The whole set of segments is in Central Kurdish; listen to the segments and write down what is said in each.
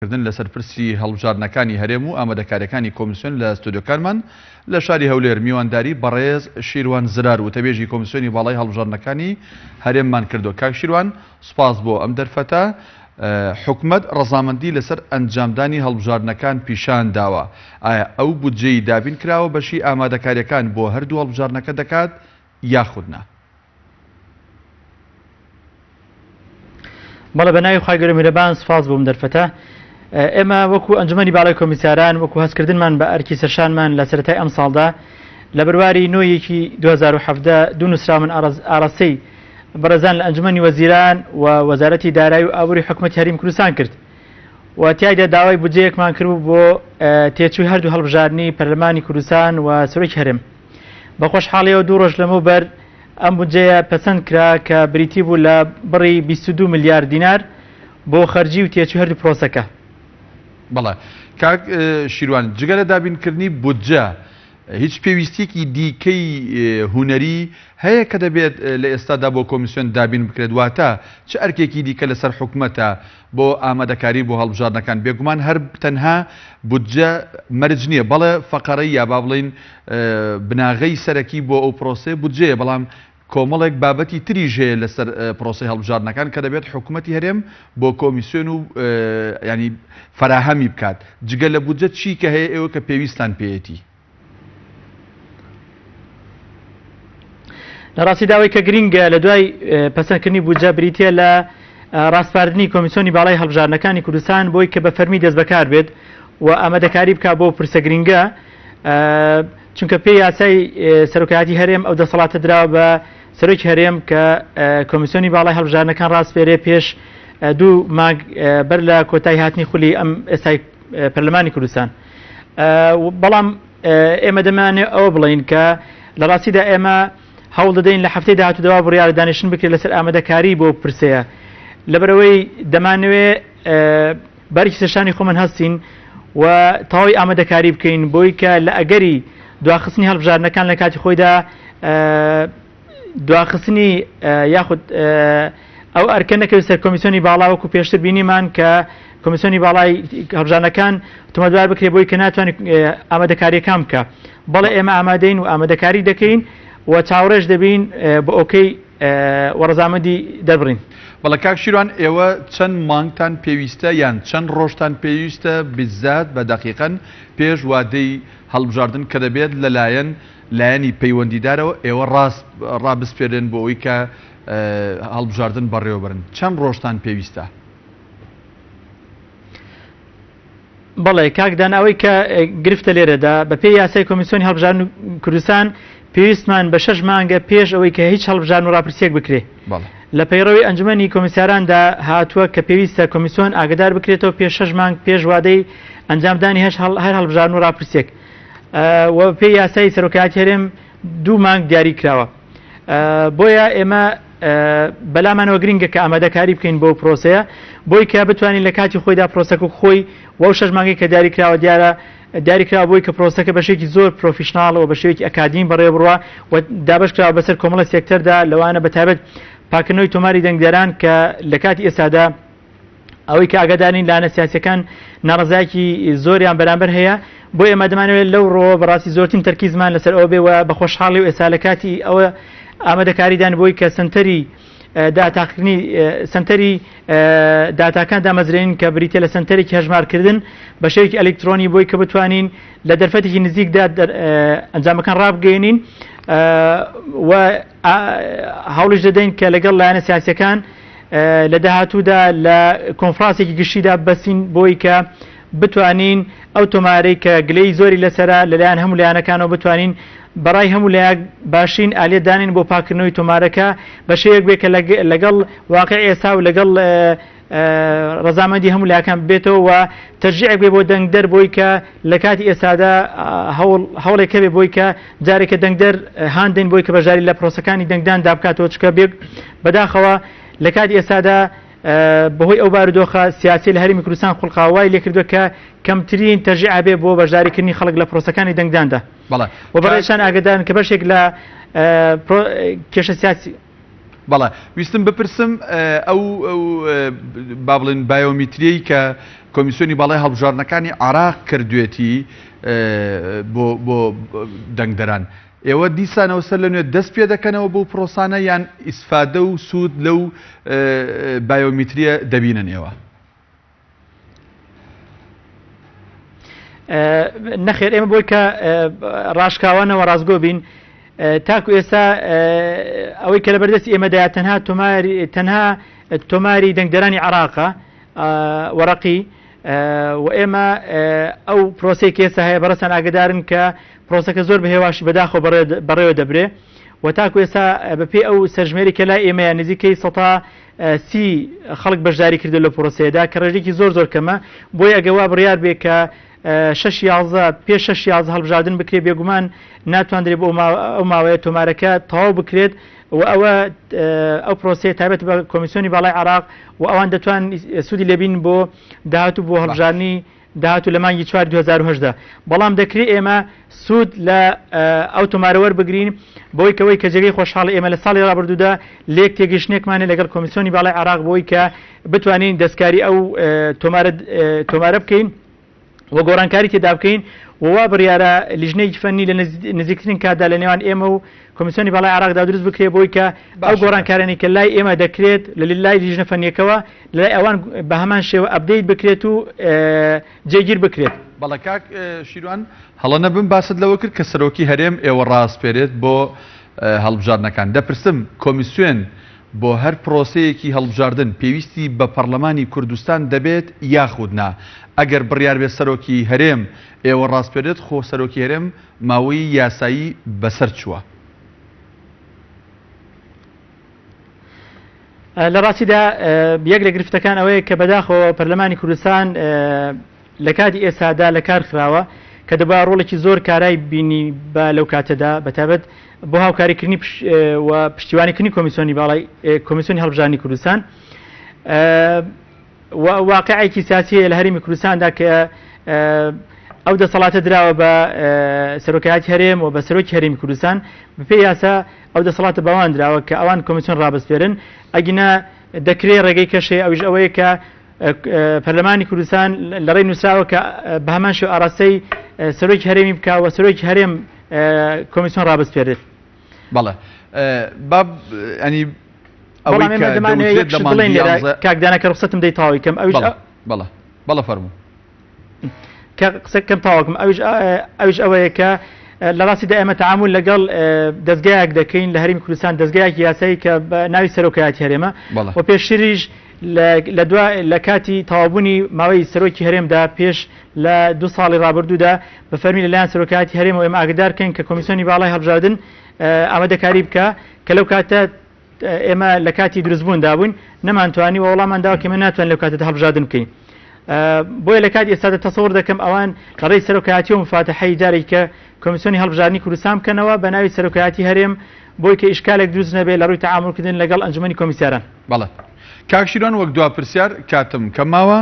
کردن لەسەر پرسی هەڵبژاردنەکانی هەرێم و ئامادەکاریەکانی کۆمیسیۆن لە ستودیۆکانمان لە شاری هەولێر میوانداری بەڕێز شیروان زرار و تەبێژی کۆمیسیۆنی باڵای هەڵبژاردنەکانی هەرێممان کردو. کاک شیروان سوپاس بۆ ئەم دەرفەتە. حکومەت ڕەزامەندی لەسەر ئەنجامدانی هەڵبژاردنەکان پیشان داوە. ئایا ئەو بودجەی دابین کراوە بەشی ئامادەکاریەکان بۆ هەردوو هەڵبژاردنەکە دەکات یاخودنا؟ بەڵێ بە ناوی خوای گەورە میهرەبان سوپاس بۆ ئەم دەرفەتە. ئێمە وەکو ئەنجومەنی باڵای کۆمیساران وەکو هەستکردنمان بە ئەرکی سەرشانمان لە سەرەتای ئەم ساڵدا لە بڕواری نۆیەکی 2017 دوو نووسراون ئارەسەی بەڕێزان لە ئەنجومەنی وەزیران و وەزارەتی دارایی و ئابووری حکوومەتی هەرێمی کوردستان کرد و تیایدا داوای بودجەیەکمان کردبوو بۆ تێچووی هەردوو هەڵبژاردنی پەرلەمانی کوردستان و سەرۆکی هەرێم. بە خۆشحاڵیەوە دوو ڕۆژ لەمەوبەر ئەم بودجەیە پەسەند کرا کە بریتی بوو لە بڕی 22 میلیارد دینار بۆ خەرجی و تێچووی هەردوو پرۆسەکە. بەڵێ کاک شیروان، جگە لە دابینکردنی بودجە هیچ پێویستێکی دیکەی هوەری هەیە کە دەبێت لە ئێستادا بۆ کۆمیسیۆن دابین بکرێت؟ واتە چه ئەرکێکی دیکە لەسەر حکومەتە بۆ ئامادەکاری بۆ هەڵبژاردنەکان؟ بێگومان هەر تەنها بودجە مەرج نییە، بەڵێ فەقەرەی یا با بڵین بناغەی سەرەکی بۆ ئەو پرۆسێ بودجەیە، بەڵام کۆمەڵێک بابەتی تریژ هەیە لەسەر پرۆسی هەڵبژاردنەکان کە دەبێت حکوومەتی هەرێم بۆ کۆمیسیۆن و ینی فراهەمی بکات. جگە لە بودجە چی کە هەیە ئێوە کە پێویستان پێیەتی؟ لە ڕاستی داوای کە گرینگە لە دوای پەسەندکردنی بودجە بریتە لە ڕاستپاردنی کۆمیسیۆنی باڵای هەڵبژاردنەکانی کوردستان بۆی کە بە فەرمی دەست بەکار بێت و ئامادەکاری بکات بۆ پرسە گرینگە، چونکە پێی یاسای سەرۆکایەتی هەرێم ئەو دەسەڵاتە دراوە بە سەرۆکی هەرێم کە کۆمیسیۆنی باڵای هەڵبژاردنەکان ڕاستپێرێ پێش دوو مانگ بەر لە کۆتایی هاتنی خولی ئەم ئێستای پەرلەمانی کوردستان. بەڵام ئێمە دەمانێت ئەوە بڵین کە لە ڕاستیدا ئێمە هەوڵ دەدەین لە هەفتەی داهاتوودەوا بڕیارە دانیشتن بکرێت لەسەر ئامادەکاری بۆ پرسەیە، لەبەرەوەی دەمانەوێت بەرکی سەرشانی خۆمان هەستین و تەواوی ئامادەکاری بکەین بۆی کە لە ئەگەری دواخستنی هەڵبژاردنەکان لە کاتی خۆیدا دواخستنی یاخود ئەو ئەرکەنەکەوێت سەر کۆمیسیۆنی باڵا وەکو پێشتر بینیمان کە کۆمیسیۆنی باڵای هەڵبژاردنەکان تۆمەتبار بکرێت بۆی کە ناتوانێت ئامادەکاریەکان بکە. بەڵێ ئێمە ئامادەین و ئامادەکاری دەکەین و چاوەڕێژ دەبین بە ئۆکەی وەڕەزامەندی دەبڕین. بەڵێ کاک شیروان، ئێوە چەند مانگتان پێویستە یان چەند ڕۆژتان پێویستە بیزات بە دەقیقەن پێش وادەی هەڵبژاردن کە دەبێت لایەنی پەیوەندیدارەوە ئێوە ڕابسپێرن بۆ ئەوەی کە هەڵبژاردن بەڕێوەبرن؟ چەند ڕۆژتان پێویستە؟ بەڵێ کاکدان ئەوەی کە گرفتە لێرەدا بە پێی یاسای کۆمیسیۆنی هەڵبژاردن کوردستان پێویستمان بە 6 مانگە پێش ئەوەی کە هیچ هەڵبژاردن و ڕاپرسیەک بکرێ. لە پەیڕەوەی ئەنجومەنی کۆمیساراندا هاتووە کە پێویستە کۆمیسیۆن ئاگدار بکرێتەوە پێش 6 مانگ پێش وادەی ئەنجامدانی هەر هەڵبژاردن و ڕاپرسیەک. و پێی یاسای سەرۆکایەتی هەرێم 2 مانگ دیاری کراوە. بۆیە ئێمە بەلامانەوە گرینگە کە ئامادەکاری بکەین بۆ پرۆسەیە بۆی کە بتوانین لە کاتی خۆیدا پرۆسەکە خۆی و 6 مانگی کە دیاری کراوە دیاریکرا بۆی کە پرۆسەکە بە شێوەیەکی زۆر پرۆفیشناڵەوە بە شێوەیەکی ئەکادمی بەڕێوە بڕوە و دابش کراوە بەسەر کۆمەڵە سێکتەردا لەوانە بەتایبەت پاکردنەوەی تۆماری دەنگدەران کە لە کاتی ئێستادا ئەوەی کە ئاگادارین لاەنە سیاسەکان ناڕزایەکی زۆریان بەرامبەر هەیە. بۆ ئێمە دەمانەوێت لەو ڕۆ بەڕاستی زۆرترین تەرکیزمان لەسەر ئەوە بێ و بە خۆشحاڵی و ئێستا لە کاتی ئەوە ئامادەکاریدان بۆی کە سنتەری داتاکردنی سنتەری داتاکان دامەزرێن کە بریتە لە سنتەرێکی هەژمارکردن بە شێوەیەکی ئەلکترۆنی بۆی کە بتوانین لە دەرفەتێکی نزیکدا ئەنجامەکان ڕابگەێنین و هەوڵش دەدەین کە لەگەڵ لایەنە سیاسیەکان لە داهاتوودا لە کۆنفرانسێکی گشتیدا بەسین بۆی کە بتوانین ئەو تۆمارەی کە گلەی زۆری لەسەرە لەلایەن هەموو لایەنەکانەوە بتوانین بەڕای هەموو لایەک باشین ئالێ دانین بۆ پاکردنەوەی تۆمارەکە بە شێوەیەک بێت کە لەگەڵ واقع ئێستا و لەگەڵ ڕەزامەندی هەموو لایەکان بێتەوە و تەرجیعێک بێ بۆ دەنگدەر بۆی کە لە کاتی ئێستادا هەوڵێک هەبێ بۆی کە جارێکە دەنگدەر هاندین بۆی کە بەژاری لە پرۆسەکانی دەنگدان دابکاتەوە چکە بێک بەداخەوە لە کاتی ئێستادا بەهۆی ئەو بارودۆخە سیاسی لە هەرێمی کوردستان خوڵقاوای لێکردووە کە کەمترین تەرجیع بێ بۆ بەژاریکردنی خەڵک لە پرۆسەکانی دەنگداندا. و بەڕێشان ئاگدارن کە بەشێک لە کێشە سیاسی بەڵێ ویستم بپرسم ئەو با بڵێن بایۆمیتریەی کە کۆمیسیۆنی باڵای هەڵبژارنەکانی عراق کردوێتی بۆ دەنگدەران ئێوە دیسانەوە سەر لە نوێ دەست پێ دەکەنەوە بۆ پرۆسانە یان ئیسفادە و سوود لەو بایۆمیتریە دەبینن ئێوە نەخێر ئێمە بۆی کە ڕاشکاوانەوە ڕازگۆ بین تاکو ئێستا ئەوەی کە لە بەردەستی ئێمەدایا تەنها تۆماری دەنگدەرانی عراقە وەرەقی و ئێمە ئەو پرۆسەی کێسە هەیە بەڕەسان ئاگدارن کە پرۆسەکە زۆر بەهێواشی بەداخۆ بەڕێوە دەبرێ و تاکو ئێستا بەپێی ئەو سەرژمێری کە لای ئێمەیە نزیکەی 130 خەڵک بەشداری کردو لە پرۆسەیەدا کە ڕێژێکی زۆر کەمە بۆی ئەگەوا بڕیار بێ کە 6 پێش 6 هەڵبژاردن بکرێت بێگومان ناتوانرێت بۆ ئەو ماوەیە تۆمارەکە تەواو بکرێت و ئەو پرۆسەیە تایبەت بە کۆمیسیۆنی باڵای عراق و ئەوان دەتوان سوودی لێبین بۆ داهاتوو بۆ هەڵبژاردننی داهاتوو لە مانگی 4 2010 بەڵام دەکرێت ئێمە سوود لە ئەو تۆمارە وەربگرین بۆی کەوەی کە جێگەی خۆشحاڵی ئێمە لە ساڵی ڕابردوودا لێک تێگەشتێکمانێ لەگەڵ کۆمیسیۆنی باڵای عراق بۆی کە بتوانین دەستکاری ئەو تۆمارە بکەین و گۆڕانکاری تێدا بکەین ووا بڕیارە لیژنەی فەنی لە نزیکترین کاتدا لە نێوان ئێمە و کۆمیسیۆنی باڵای عراقدا دروست بکرێت بۆی کە ئەو گۆڕانکارانی کە لای ئێمە دەکرێت لە لای لیژنە فەنیەکەوە لای ئەوان بە هەمان شێوە ئەپدەیت بکرێت و جێگیر بکرێت. بەڵێ کاک شیروان هەڵە نەبم باست لەوە کرد کە سەرۆکی هەرێم ئێوە ڕاستپێرێت بۆ هەڵبژاردنەکان دەپرسم کۆمیسیۆن بۆ هەر پرۆسەیەکی هەڵبژاردن پێویستی بە پەرلەمانی کوردستان دەبێت یاخودنا ئەگەر بڕیار بێ سەرۆکی هەرێم ئێوە ڕاستپێرێت خۆ سەرۆکی هەرێم ماوەی یاسایی بەسەر چووە لە ڕاستیدا یەک لە گرفتەکان ئەوەیە کە بەداخەوە پەرلەمانی کوردستان لە کاتی ئێستادا لە کار خراوە کە دەبا ڕۆڵێکی زۆر کارای بینی بە لەو کاتەدا بەتابەت بۆ هاوکاریکردنی و پشتیوانیکردنی کۆمیسیۆنی باڵای کۆمیسیۆنی هەڵبژاردننی کوردستان واقعێکی سیاسیە لە هەرێمی کوردستاندا کە ئەو دەسەڵاتە دراوە بە سەرۆکایەتی هەرێم و بە سەرۆکی هەرێمی کوردستان بەپێی یاسا ئەو دەسەڵاتە بەوان دراوە کە ئەوان کۆمیسیۆن ڕابەسپێرن ئەگینا دەکرێت ڕێگەی کەشێ ئەویش ئەوەیە کە پەرلەمانی کوردستان لە ڕێی نووسراوە کە بە هەمان شێوە ئاراستەی سەرۆکی هەرێمی بکە و سەرۆکی هەرێم کۆمیسیۆن ڕابەسپێرێت. بەڵێ باب ئەنی بەڵام ئێمە دەمانەوێت بڵێن لێرە کاکدانەکە ڕخسەتم دەی تاوی کەم ئەویش بەڵە فەرموو کە قسەکەم تاواکەم ئەویش ئەوەیە کە لە ڕاستیدا ئێمە تەعامل لەگەڵ دەستگایەک دەکەین لە هەرێمی کوردستان دەستگایەکی یاسایی کە ناوی سەرۆکایەتی هەرێمە و پێشتریش لە کاتی تەوابوونی ماوەی سەرۆکی هەرێمدا پێش لە 2 ساڵی ڕابردوودا بە فەرمی لەلایەن سەرۆکایەتی هەرێم و ئێمە ئاگدارکەین کە کۆمیسیۆنی باڵای هەڵبژاردن ئامادەکاری بکە کە لەو کاتە ئێمە لە کاتی دروستبووندا بووین نەمانتوانی و وەڵامانداوە کە ئێمە ناتوان لەو کاتەدا هەڵبژاردن بکەین بۆیە لە کاتی ئێستادا تەسەوڕ دەکەم ئەوان لەڕێی سەرۆکایەتی و مفاتەحەی جارێک کە کۆمیسیۆنی هەڵبژاردننی کوردستان بکەنەوە بە ناوی سەرۆکایەتی هەرێم بۆی کە ئیشکالێک دروست نەبێت لە ڕووی تەعاملکردن لەگەڵ ئەنجومەنی کۆمیسیاران. بەڵێ کاکشیران وەک دوا پرسیار کاتم کەماوە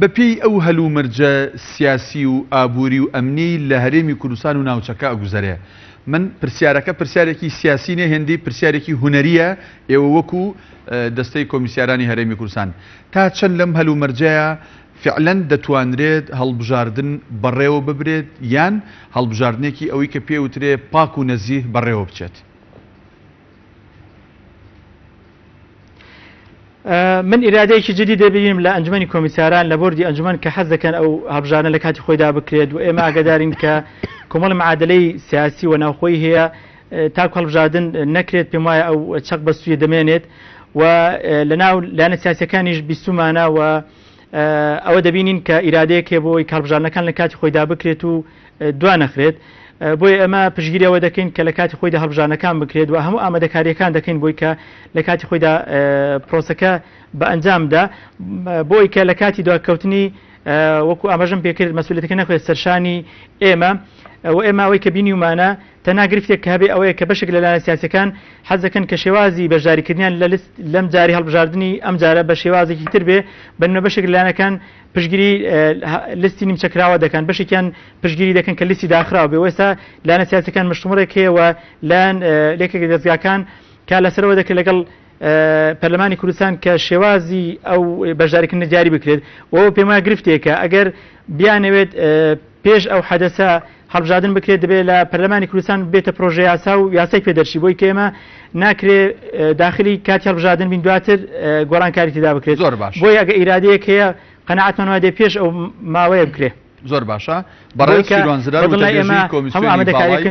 بەپێی ئەو هەلومەرجە سیاسی و ئابووری و ئەمنی لە هەرێمی کوردستان و ناوچەکە ئەگوزارێ من پرسیارەکە پرسیارێکی سیاسی نە هێندی پرسیارێکی هوەریە ئێوە وەکو دەستەی کۆمیسیارانی هەرێمی کوردستان تا چەند لەم هەلومەرجەیە فعلەن دەتوانرێت هەڵبژاردن بەڕێوە ببرێت یان هەڵبژاردنێکی ئەوەی کە پێوترێ پاک و نەزیه بەڕێوە بچێت. من ئیرادەیەکی جدی دەبینیم لە ئەنجومەنی کۆمیسیاران لە بۆردی ئەنجومەن کە حەز دەکەن ئەو هەڵبژاردنە لە کاتی خۆیدا بکرێت و ئێمە ئاگادارین کە کۆمەڵ معادلەی سیاسی و ناوخۆی هەیە تاکو هەڵبژاردن نەکرێت پێم وایە ئەو چەق بەستویە دەمێنێت و لەناو لایەنە سیاسیەکانیش بیستومانە و ئەوە دەبینین کە ئیرادەیەکێ بۆی هەڵبژاردنەکان لە کاتی خۆیدا بکرێت و دوا نەخرێت بۆی ئەمە پشگیریەوە دەکەین کە لە کاتی خۆیدا هەڵبژاردنەکان بکرێت و هەموو ئامادەکاریەکان دەکەین بۆی کە لە کاتی خۆیدا پرۆسەکە بە ئەنجامدا بۆی کە لە کاتی دواکەوتنی وەکو ئاماژەم پێکرد مەسئولیەتەکە نەخوێت سەرشانی ئێمە و ئێمە ئەوەی کە بینی ومانە تەنها گرفتێک کە هەبێ ئەوەیە کە بەشێک لە لایەنە سیاسیەکان حەز دەکەن کە شێوازی بەشداریکردنیان لەم جاری هەڵبژاردننی ئەم جارە بە شێوازێکی تر بێ بەنمە بەشێک لە لایەنەکان پشگیری لیستی نیمچەکراوە دەکەن بەشێکیان پشگیری دەکەن کە لیستی داخراوە بێ وێستا لایەنە سیاسیەکان مشتومڕێک هەیە و لایەن لێکێک دەستگاکان کە لەسەرەوە دەکرێت لەگەڵ پەرلەمانی کوردستان کە شێوازی ئەو بەشداریکردنە دیاری بکرێت و پێم وایە گرفتێکە ئەگەر بیانەوێت پێش ئەو حەدەسە هەڵبژاردن بکرێت دەبێت لە پەرلەمانی کوردستان بێتە پرۆژه یاسا و یاسای پێدەرچی بۆی کە ئێمە ناکرێت داخلی کاتی هەڵبژاردن بین دواتر گۆڕانکاری تێدا بکرێت زۆر باش بۆی ئەگە ئیرادەیەک هەیە قەنەعەتمان وایە پێش ئەو ماوەیە بکرێت زۆر باشە بەڕێز شیروانزرار وتەبێژی کۆمیسیۆنی باڵای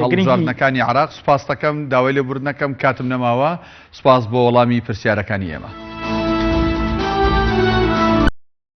هەڵبژاردنەکانی عراق سوپاس دەکەم داوای لێبوردنەکەم کاتم نەماوە سوپاس بۆ وەڵامی پرسیارەکانی ئێمە